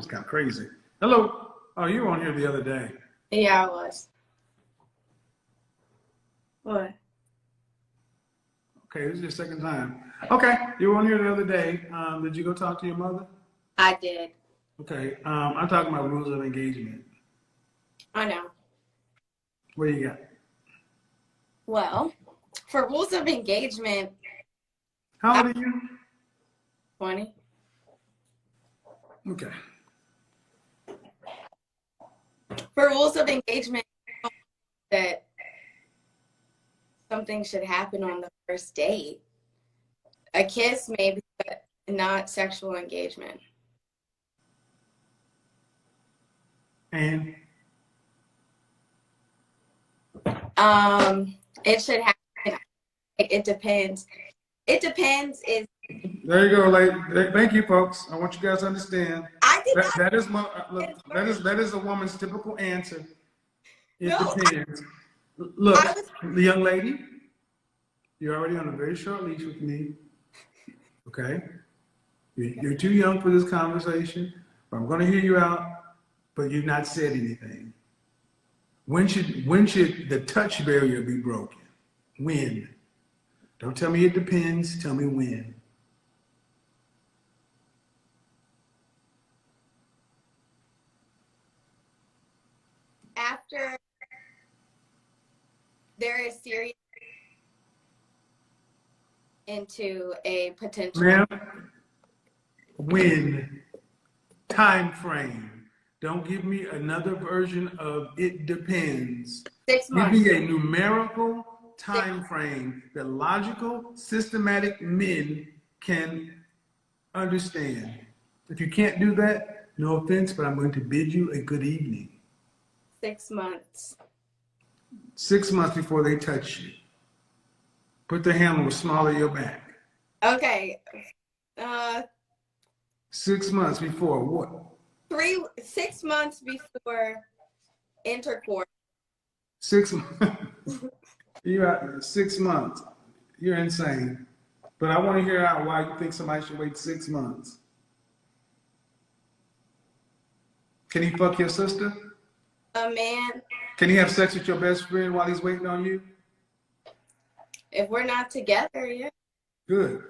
It's kind of crazy. Hello. Oh, you were on here the other day. Yeah, I was. What? Okay, this is your second time. Okay, you were on here the other day. Did you go talk to your mother? I did. Okay, I'm talking about rules of engagement. I know. What do you got? Well, for rules of engagement, How old are you? 20. Okay. For rules of engagement, that something should happen on the first date. A kiss, maybe, but not sexual engagement. And? It should happen. It depends. It depends is. There you go, lady. Thank you, folks. I want you guys to understand. I did not. That is my look, that is a woman's typical answer. It depends. Look, the young lady, you're already on a very short leash with me. Okay? You're too young for this conversation. But I'm going to hear you out, but you've not said anything. When should the touch barrier be broken? When? Don't tell me it depends. Tell me when. After there is serious into a potential. Ma'am, when? Time frame. Don't give me another version of it depends. 6 months. Give me a numerical time frame that logical, systematic men can understand. If you can't do that, no offense, but I'm going to bid you a good evening. 6 months. 6 months before they touch you. Put their hand on the small of your back. Okay. 6 months before what? 6 months before intercourse. 6 months. You're at 6 months. You're insane. But I want to hear out why you think somebody should wait 6 months. Can he fuck your sister? A man. Can he have sex with your best friend while he's waiting on you? If we're not together, yeah. Good.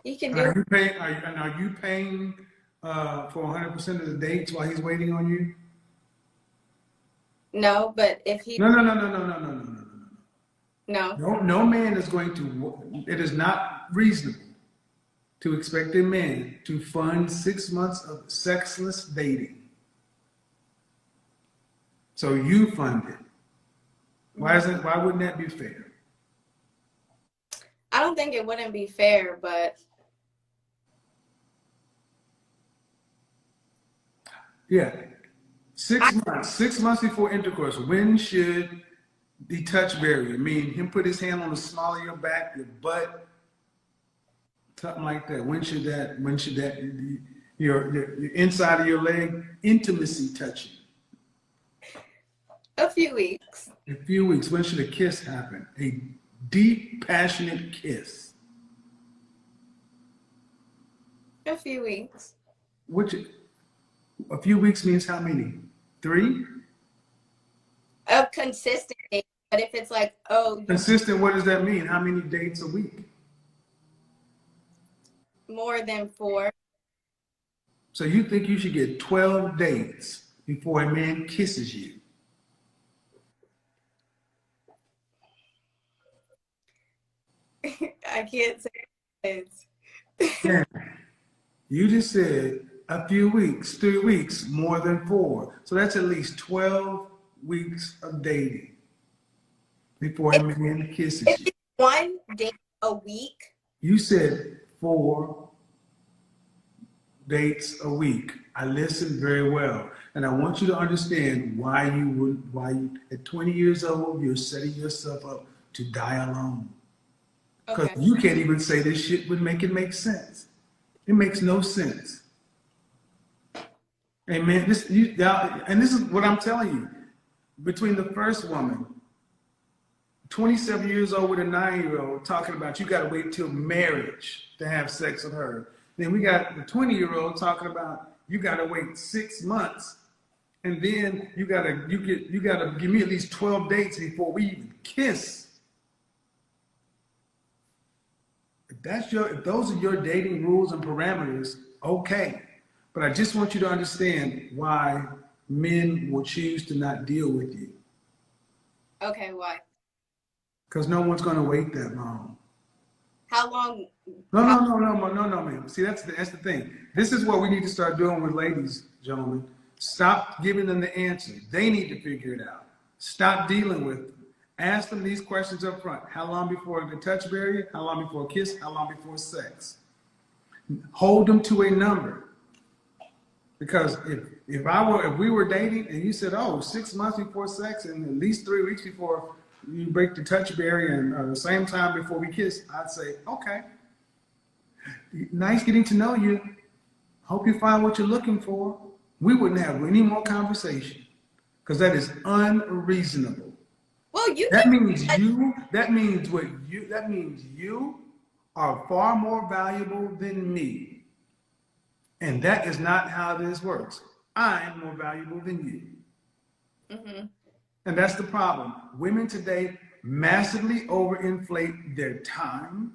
He can do. Are you paying for 100% of the dates while he's waiting on you? No, but if he. No. No man is going to. It is not reasonable to expect a man to fund 6 months of sexless dating. So you fund it. Why wouldn't that be fair? I don't think it wouldn't be fair, but. Yeah. 6 months. 6 months before intercourse. When should the touch barrier mean him put his hand on the small of your back, your butt, something like that? When should that your inside of your leg, intimacy touching? A few weeks. A few weeks. When should a kiss happen? A deep, passionate kiss. A few weeks. A few weeks means how many? 3? Of consistent dates, but if it's like, consistent, what does that mean? How many dates a week? More than 4. So you think you should get 12 dates before a man kisses you? I can't say it. Yeah. You just said a few weeks, 3 weeks, more than 4. So that's at least 12 weeks of dating before a man kisses you. It's 1 date a week. You said 4 dates a week. I listened very well. And I want you to understand why you at 20 years old, you're setting yourself up to die alone. Because you can't even say this shit would make sense. It makes no sense. Hey man, this is what I'm telling you. Between the first woman, 27 years old with a 9-year-old talking about you got to wait till marriage to have sex with her. Then we got the 20-year-old talking about you got to wait 6 months, and then you gotta give me at least 12 dates before we even kiss. If those are your dating rules and parameters, okay. But I just want you to understand why men will choose to not deal with you. Okay, why? Because no one's going to wait that long. How long? No, ma'am. See, that's the thing. This is what we need to start doing with ladies, gentlemen. Stop giving them the answer. They need to figure it out. Stop dealing with them. Ask them these questions up front. How long before the touch barrier? How long before a kiss? How long before sex? Hold them to a number. Because if we were dating and you said, oh, 6 months before sex and at least 3 weeks before you break the touch barrier and the same time before we kiss, I'd say, okay. Nice getting to know you. Hope you find what you're looking for. We wouldn't have any more conversation because that is unreasonable. Well, that means you are far more valuable than me. And that is not how this works. I'm more valuable than you. Mm-hmm. And that's the problem. Women today massively overinflate their time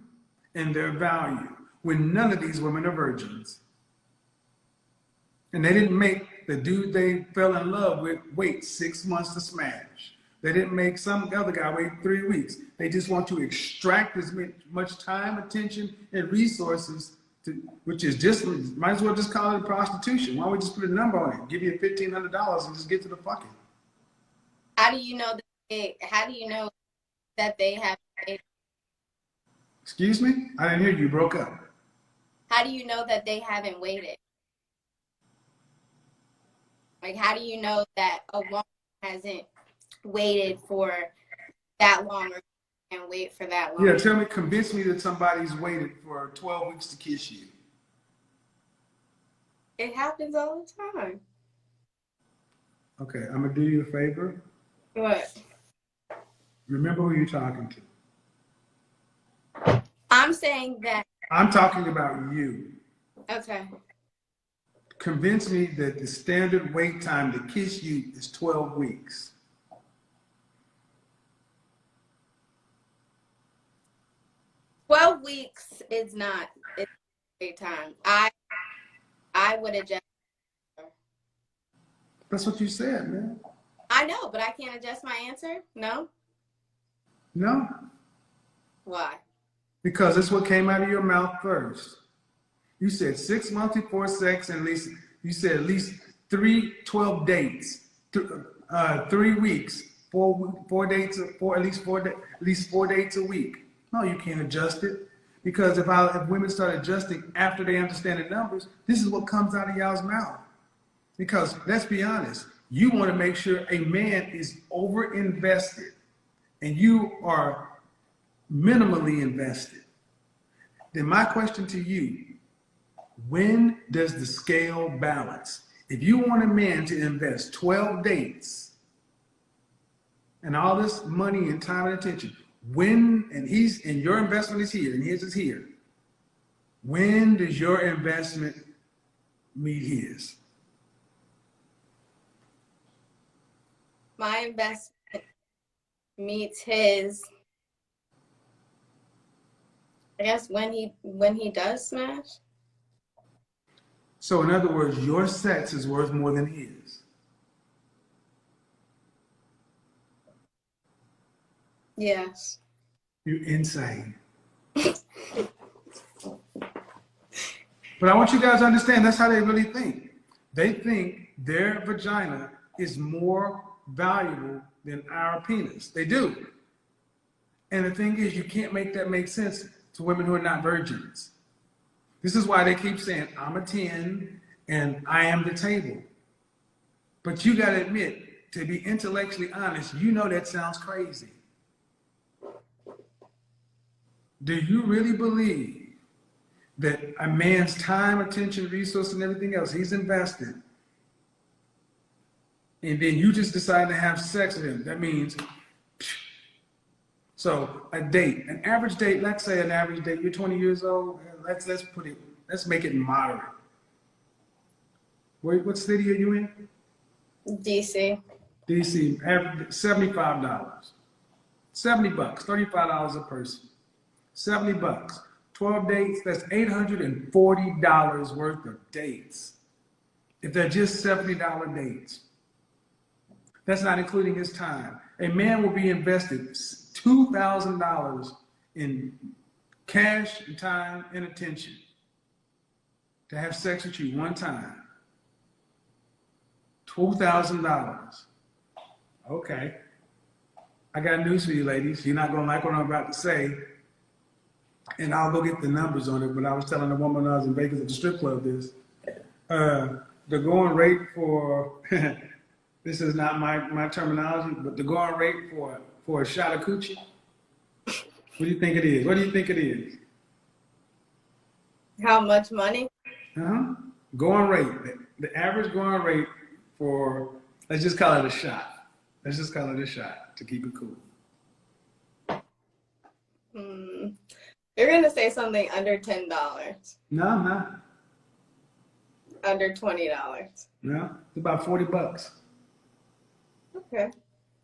and their value when none of these women are virgins. And they didn't make the dude they fell in love with wait 6 months to smash. They didn't make some other guy wait 3 weeks. They just want to extract as much time, attention, and resources, which is just, might as well just call it prostitution. Why don't we just put a number on it, give you $1,500 and just get to the fucking. How do you know that they have waited? Excuse me? I didn't hear you. Broke up. How do you know that they haven't waited? Like, how do you know that a woman hasn't waited for that long or can't wait for that long? Yeah, convince me that somebody's waited for 12 weeks to kiss you. It happens all the time. Okay, I'm going to do you a favor. What? Remember who you're talking to. I'm saying that. I'm talking about you. Okay. Convince me that the standard wait time to kiss you is 12 weeks. Weeks is not. It's wait time. I would adjust. That's what you said, man. I know, but I can't adjust my answer? No? No. Why? Because that's what came out of your mouth first. You said 6 months before sex, and you said at least 12 dates, 3 weeks, four dates, at least four dates a week. No, you can't adjust it. Because if women start adjusting after they understand the numbers, this is what comes out of y'all's mouth. Because let's be honest, you want to make sure a man is over-invested and you are minimally invested. Then my question to you, when does the scale balance? If you want a man to invest 12 dates and all this money and time and attention, and your investment is here and his is here, when does your investment meet his? My investment meets his, I guess, when he does smash. So in other words, your sex is worth more than his. Yes. You're insane. But I want you guys to understand that's how they really think. They think their vagina is more valuable than our penis. They do. And the thing is, you can't make that make sense to women who are not virgins. This is why they keep saying, I'm a 10 and I am the table. But you got to admit, to be intellectually honest, you know that sounds crazy. Do you really believe that a man's time, attention, resource, and everything else he's invested, and then you just decide to have sex with him? That means So a date, an average date, let's say an average date, you're 20 years old, let's make it moderate. What city are you in? DC. DC, $75. $70, $35 a person. $70. 12 dates, that's $840 worth of dates. If they're just $70 dates. That's not including his time. A man will be invested $2,000 in cash, and time, and attention to have sex with you one time. $2,000. Okay. I got news for you, ladies. You're not going to like what I'm about to say. And I'll go get the numbers on it, but I was telling a woman I was in Vegas at the strip club this. The going rate for, this is not my terminology, but the going rate for a shot of coochie, what do you think it is? What do you think it is? How much money? Going rate, the average going rate for, let's just call it a shot. Let's just call it a shot to keep it cool. You're going to say something under $10. No, I'm not. Under $20. No, it's about $40. Okay.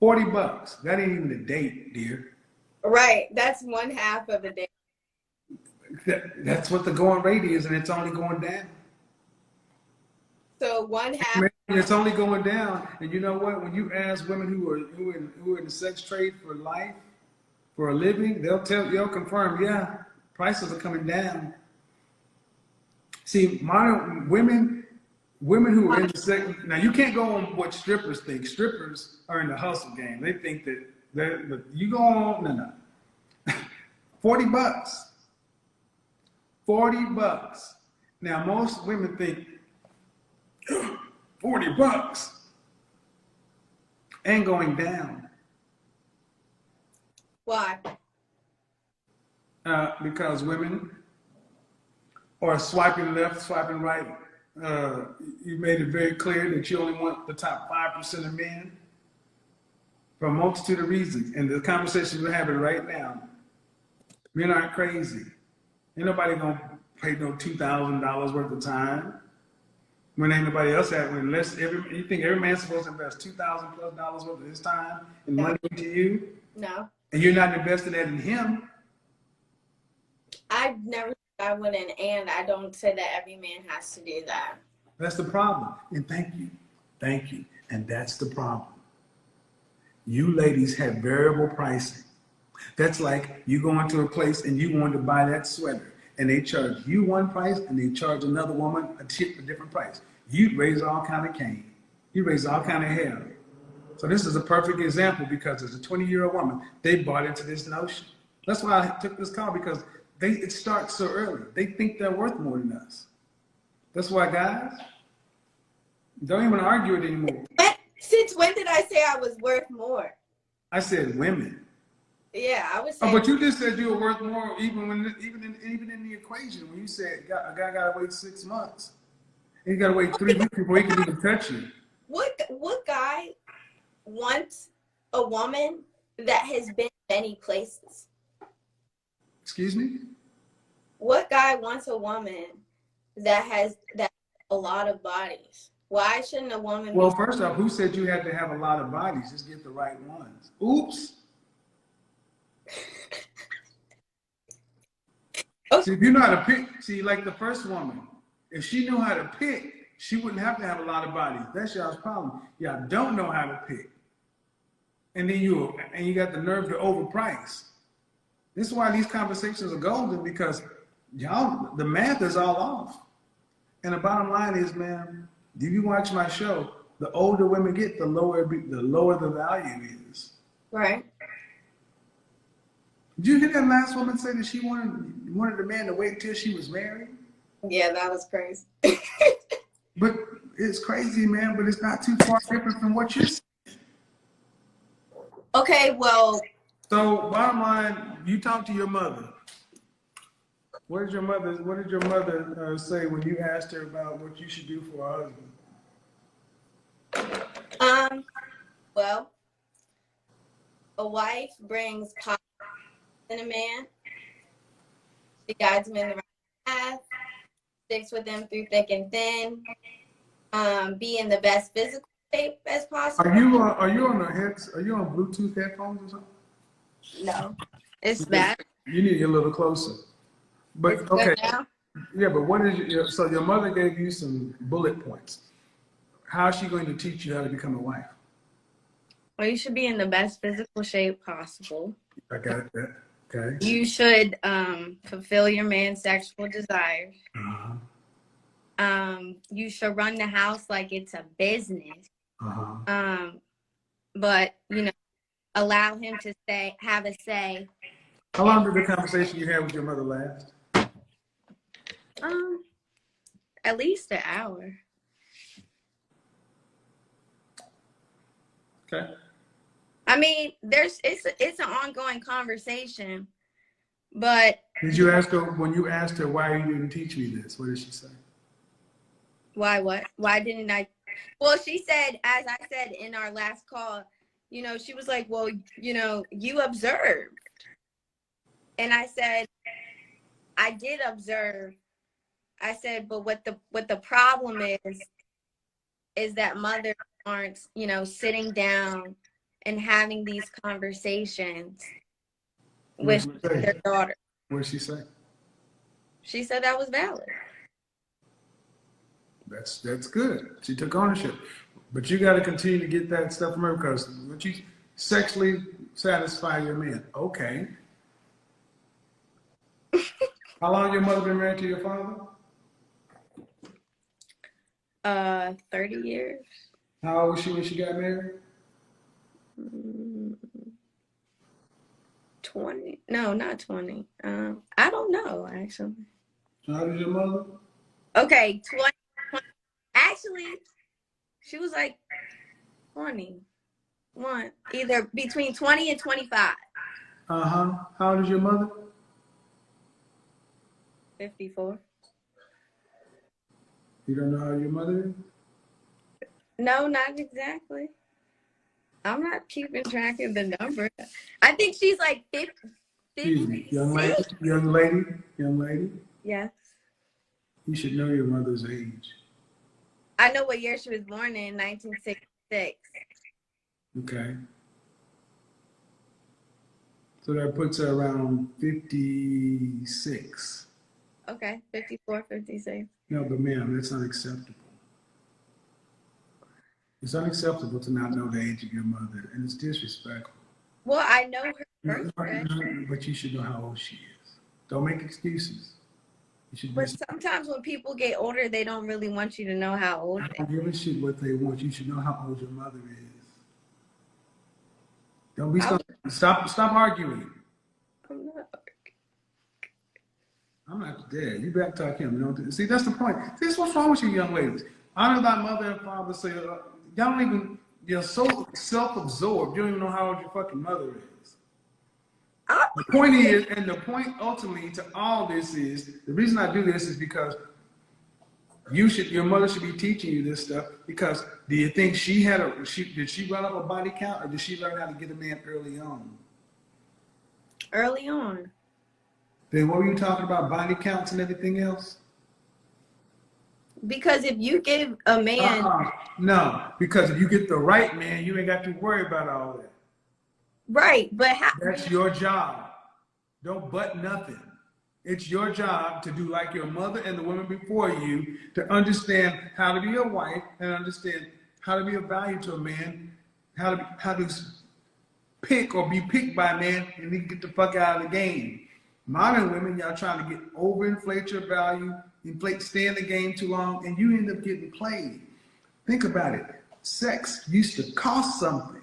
$40. That ain't even a date, dear. Right. That's one half of a day. That's what the going rate is, and it's only going down. So one half. It's only going down. And you know what? When you ask women who are in the sex trade for life, for a living, they'll confirm, yeah, prices are coming down. See, modern women who are in the sex, now you can't go on what strippers think. Strippers are in the hustle game. They think that you go on, no. $40. $40. Now most women think $40 and going down. Why? Because women are swiping left, swiping right. You made it very clear that you only want the top 5% of men for a multitude of reasons. And the conversation we're having right now, men aren't crazy. Ain't nobody gonna pay no $2,000 worth of time when ain't nobody else at it. Unless you think every man's supposed to invest $2,000+ worth of his time and money into you? No. And you're not investing that in him? I've never said I wouldn't, and I don't say that every man has to do that. That's the problem. And thank you. And that's the problem. You ladies have variable pricing. That's like you go into a place and you want to buy that sweater, and they charge you one price and they charge another woman a different price. You raise all kind of cane. You raise all kind of hell. So this is a perfect example because as a 20-year-old woman, they bought into this notion. That's why I took this call, because it starts so early. They think they're worth more than us. That's why, guys, don't even argue it anymore. Since when did I say I was worth more? I said women. Yeah, I was saying. Oh, but you just said you were worth more even in the equation when you said a guy got to wait 6 months. And he got to wait 3 weeks before he can even touch you. What guy wants a woman that has been many places? Excuse me? What guy wants a woman that has a lot of bodies? Why shouldn't a woman? Well, first off, who said you had to have a lot of bodies? Just get the right ones. Oops. Okay. See, if you know how to pick, like the first woman, if she knew how to pick, she wouldn't have to have a lot of bodies. That's y'all's problem. Y'all don't know how to pick. And then you got the nerve to overprice. This is why these conversations are golden, because y'all, the math is all off. And the bottom line is, man, if you watch my show, the older women get, the lower the value is. Right. Did you hear that last woman say that she wanted the man to wait until she was married? Yeah, that was crazy. But it's crazy, man, but it's not too far different from what you're saying. Okay, well. So bottom line, you talk to your mother. What did your mother say when you asked her about what you should do for her husband? Well, a wife brings in a man. She guides him in the right path, sticks with him through thick and thin, be in the best physical shape as possible. Are you on the heads? Are you on Bluetooth headphones or something? No, it's bad. You need to get a little closer. But It's okay, good now. yeah. But what is so your mother gave you some bullet points. How is she going to teach you how to become a wife? Well, you should be in the best physical shape possible. I got that. Okay. You should fulfill your man's sexual desires. You should run the house like it's a business. But you know, allow him to have a say. How long did the conversation you had with your mother last? At least an hour. Okay. I mean, it's an ongoing conversation, but did you ask her when you asked her why you didn't teach me this? What did she say? Why what? Why didn't I? Well, she said, as I said in our last call, you know, she was like, well, you know, you observed. And I said, I did observe. I said, but what the problem is that mothers aren't, you know, sitting down and having these conversations with their daughter. What did she say? She said that was valid. That's good. She took ownership. But you got to continue to get that stuff from her because when you sexually satisfy your man, okay. How long your mother been married to your father? 30 years. How old was she when she got married? 20. No, not 20. I don't know, actually. How old is your mother? Okay, 20. Actually, she was like 21. Either between 20 and 25. How old is your mother? 54. You don't know how old your mother is? No, not exactly. I'm not keeping track of the number. I think she's like 50. Excuse me, young lady. Yes. You should know your mother's age. I know what year she was born in, 1966. Okay. So that puts her around 56. Okay, 54, 56. No, but ma'am, that's unacceptable. It's unacceptable to not know the age of your mother, and it's disrespectful. Well, I know her birthday. But you should know how old she is. Don't make excuses. You should. But sometimes when people get older, they don't really want you to know how old I don't give a shit what they want. You should know how old your mother is. Don't be stop arguing. I'm not dead. You back talk him. Don't see, that's the point. See, that's what's wrong with you young ladies. Honor thy mother and father. Say, y'all don't even, you're so self-absorbed. You don't even know how old your fucking mother is. The point is, and the point ultimately to all this is, the reason I do this is because your mother should be teaching you this stuff, because do you think did she run up a body count, or did she learn how to get a man early on? Early on. Then what were you talking about, body counts and everything else? Because if you give a man... No, because if you get the right man, you ain't got to worry about all that. Right, but how... That's your job. Don't butt nothing. It's your job to do like your mother and the women before you, to understand how to be a wife and understand how to be of value to a man, how to pick or be picked by a man, and then get the fuck out of the game. Modern women, y'all trying to get overinflate your value, stay in the game too long, and you end up getting played. Think about it. Sex used to cost something.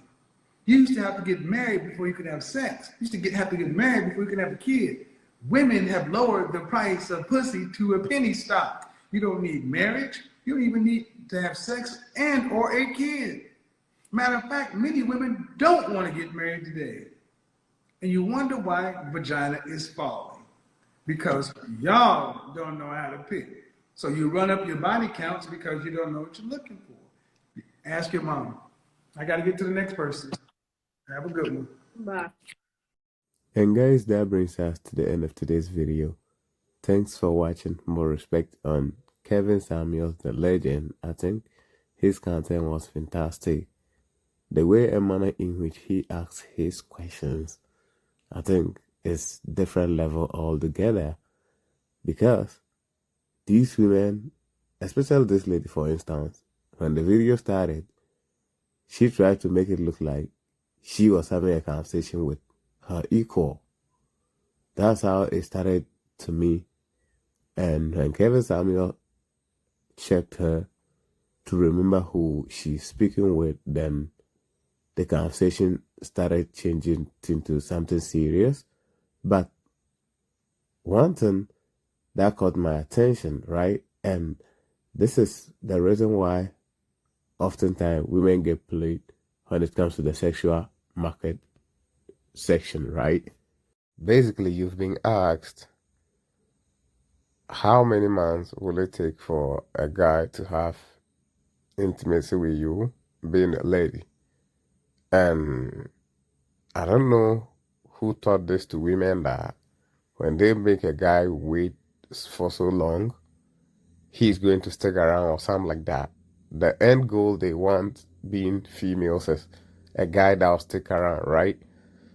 You used to have to get married before you could have sex. You used to have to get married before you could have a kid. Women have lowered the price of pussy to a penny stock. You don't need marriage. You don't even need to have sex and or a kid. Matter of fact, many women don't want to get married today. And you wonder why vagina is falling. Because y'all don't know how to pick. So you run up your body counts because you don't know what you're looking for. Ask your mom. I got to get to the next person. Have a good one. Bye. And guys, that brings us to the end of today's video. Thanks for watching. More respect on Kevin Samuels, the legend. I think his content was fantastic. The way and manner in which he asks his questions, I think is different level altogether. Because these women, especially this lady for instance, when the video started, she tried to make it look like she was having a conversation with her equal. That's how it started to me. And when Kevin Samuel checked her to remember who she's speaking with, then the conversation started changing into something serious. But one thing that caught my attention, right? And this is the reason why oftentimes women get played when it comes to the sexual market section, right? Basically, you've been asked, how many months will it take for a guy to have intimacy with you, being a lady? And I don't know who taught this to women, that when they make a guy wait for so long, he's going to stick around or something like that. The end goal they want, being females, is a guy that will stick around, right?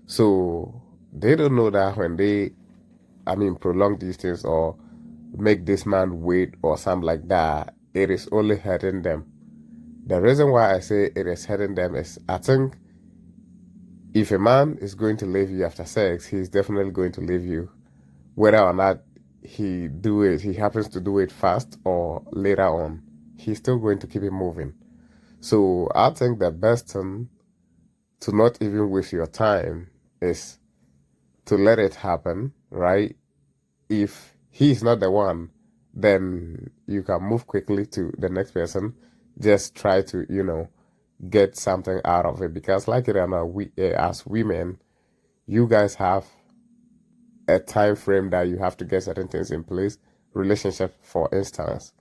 So they don't know that when they, prolong these things or make this man wait or something like that, it is only hurting them. The reason why I say it is hurting them is, I think if a man is going to leave you after sex, he's definitely going to leave you, whether or not he happens to do it fast or later on, he's still going to keep it moving. So I think the best thing to not even waste your time is to let it happen, right? If he's not the one, then you can move quickly to the next person. Just try to, get something out of it, because like it or not, we as women, you guys have a time frame that you have to get certain things in place. Relationship, for instance.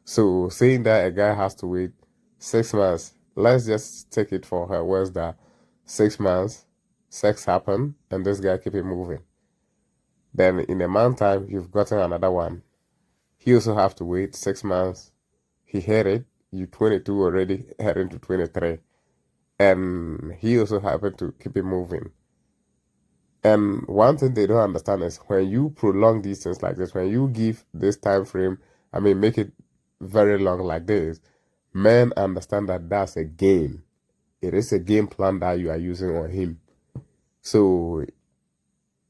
So saying that a guy has to wait 6 months, let's just take it for her words that 6 months, sex happened, and this guy keep it moving. Then in a month time, you've gotten another one. He also have to wait 6 months. He had it. You 22 already, heading to 23. And he also happened to keep it moving. And one thing they don't understand is when you prolong these things like this, when you give this time frame, make it very long like this, men understand that that's a game. It is a game plan that you are using on him. So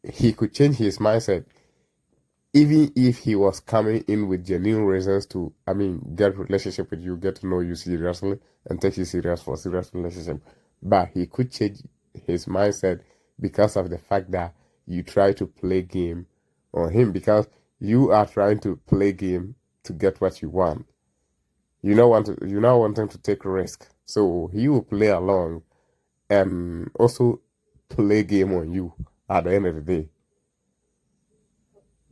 he could change his mindset even if he was coming in with genuine reasons to, get relationship with you, get to know you seriously, and take you serious for serious relationship. But he could change his mindset because of the fact that you try to play game on him, because you are trying to play game to get what you want. You're not wanting to take risk. So he will play along and also play game on you at the end of the day.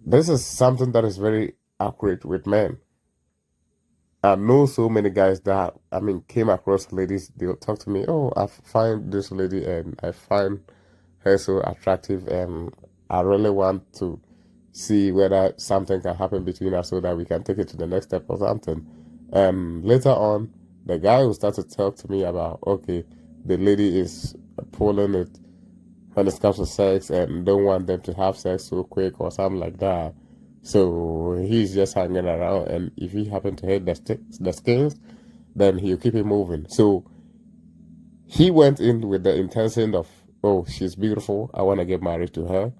This is something that is very accurate with men. I know so many guys that, came across ladies, they'll talk to me, oh, I find this lady and I find her so attractive and I really want to see whether something can happen between us so that we can take it to the next step or something. And later on, the guy will start to talk to me about, okay, the lady is pulling it when it comes to sex and don't want them to have sex so quick or something like that. So he's just hanging around, and if he happen to hit the skins, then he'll keep it moving. So he went in with the intention of, oh, she's beautiful, I want to get married to her.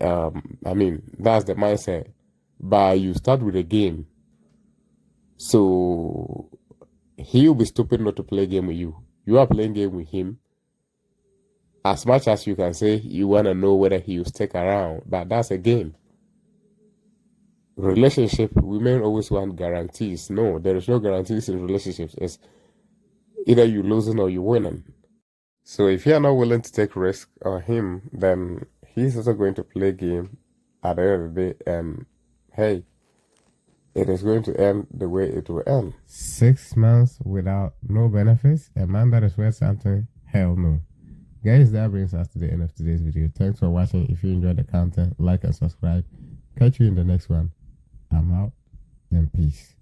That's the mindset. But you start with a game. So he'll be stupid not to play game with you. You are playing game with him. As much as you can say you want to know whether he will stick around, but that's a game. Relationship, women always want guarantees. No, there is no guarantees in relationships. It's either you losing or you winning. So if you are not willing to take risk on him, then he's also going to play game at the end of the day, and hey, it is going to end the way it will end. 6 months without no benefits, a man that is worth something, hell no. Guys, that brings us to the end of today's video. Thanks for watching. If you enjoyed the content, like and subscribe. Catch you in the next one. I'm out and peace.